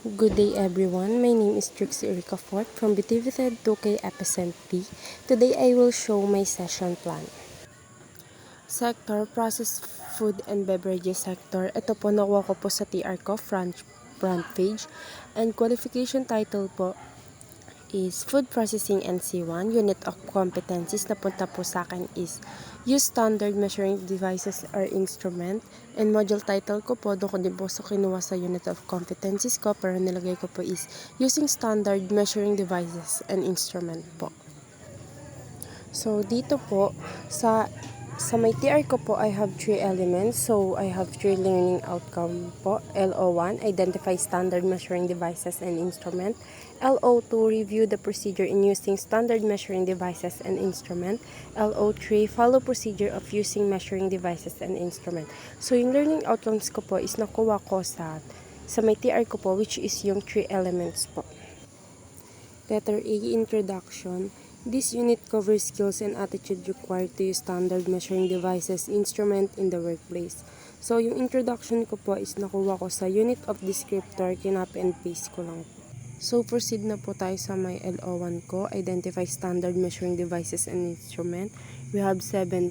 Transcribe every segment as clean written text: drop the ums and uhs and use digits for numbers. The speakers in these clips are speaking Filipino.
Good day everyone, my name is Trixie Erica Fort from BTVZ 2K Epicent P. Today I will show my session plan. Sector, Processed Food and Beverages Sector. Ito po nakuha ko po sa TR ko, front page. And qualification title po is Food Processing NC1. Unit of Competencies na punta po sa akin is Use Standard Measuring Devices or Instrument. And module title ko po, doon ko din po sa kinuha sa Unit of Competencies ko, pero nilagay ko po is Using Standard Measuring Devices and Instrument po. So, dito po, sa may TR ko po, I have 3 elements. So, I have 3 learning outcome po. LO1, Identify Standard Measuring Devices and Instrument. LO2, Review the procedure in using standard measuring devices and instrument. LO3, Follow procedure of using measuring devices and instrument. So, yung learning outcomes ko po is nakuha ko sa may TR ko po, which is yung 3 elements po. Letter A, Introduction. This unit covers skills and attitude required to use standard measuring devices, instrument in the workplace. So, yung introduction ko po is nakuha ko sa unit of descriptor, kinap and paste ko lang po. So, proceed na po tayo sa may LO1 ko, Identify Standard Measuring Devices and Instrument. We have 7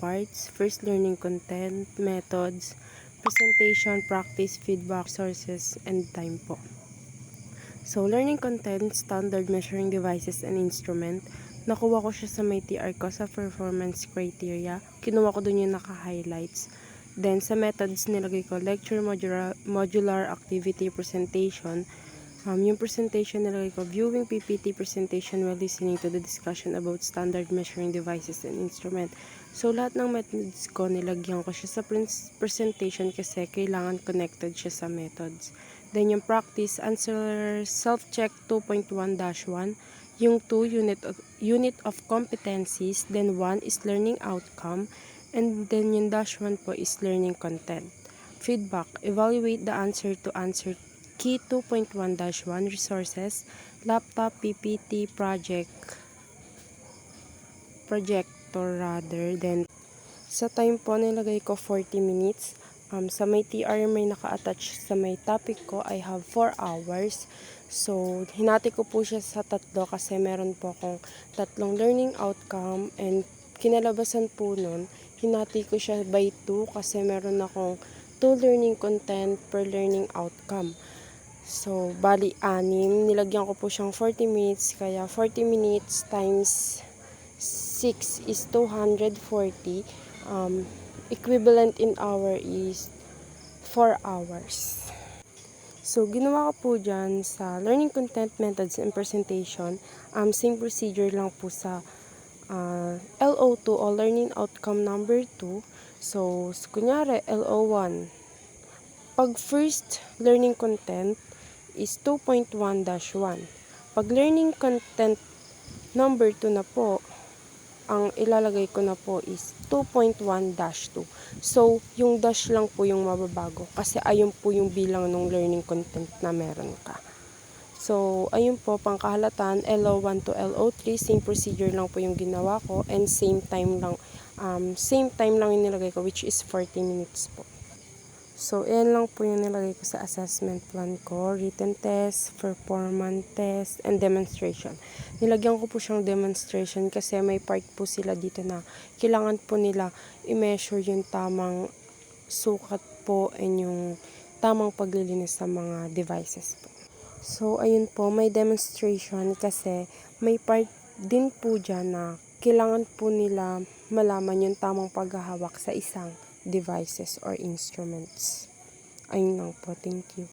parts. First, learning content, methods, presentation, practice, feedback, sources, and time po. So, learning content, standard measuring devices and instrument. Nakuha ko siya sa may TR ko sa performance criteria. Kinuha ko dun yung naka-highlights. Then, sa methods, nilagay ko lecture, modular activity, presentation. Yung presentation, nilagay ko viewing PPT presentation while listening to the discussion about standard measuring devices and instrument. So, lahat ng methods ko, nilagyan ko siya sa presentation kasi kailangan connected siya sa methods. Then, yung practice, answer self-check 2.1-1. Yung 2, unit of competencies. Then, 1 is learning outcome. And then, yung -1 po is learning content. Feedback, evaluate the answer to answer key 2.1-1. Resources, laptop, PPT, projector rather. Then, sa time po, nilagay ko 40 minutes. Sa may TR, may naka-attach sa may topic ko, I have 4 hours. So, hinati ko po siya sa 3 kasi meron po akong 3 learning outcome and kinalabasan po nun, hinati ko siya by 2 kasi meron akong 2 learning content per learning outcome. So, bali 6. Nilagyan ko po siyang 40 minutes, kaya 40 minutes times 6 is 240. Equivalent in hour is 4 hours. So, ginawa ko po dyan sa learning content, methods, and presentation. Same procedure lang po sa LO2 o learning outcome number 2. So, kunyari, LO1. Pag first learning content is 2.1-1. Pag learning content number 2 na po, ang ilalagay ko na po is 2.1-2. So, yung dash lang po yung mababago kasi ayun po yung bilang ng learning content na meron ka. So, ayun po, pangkahalatan, LO1 to LO3, same procedure lang po yung ginawa ko and same time lang yung nilagay ko, which is 40 minutes po. So, yan lang po yung nilagay ko sa assessment plan ko. Written test, performance test, and demonstration. Nilagyan ko po siyang demonstration kasi may part po sila dito na kailangan po nila i-measure yung tamang sukat po and yung tamang paglilinis sa mga devices po. So, ayun po, may demonstration kasi may part din po dyan na kailangan po nila malaman yung tamang paghahawak sa isang devices or instruments. Ayun lang po. Thank you.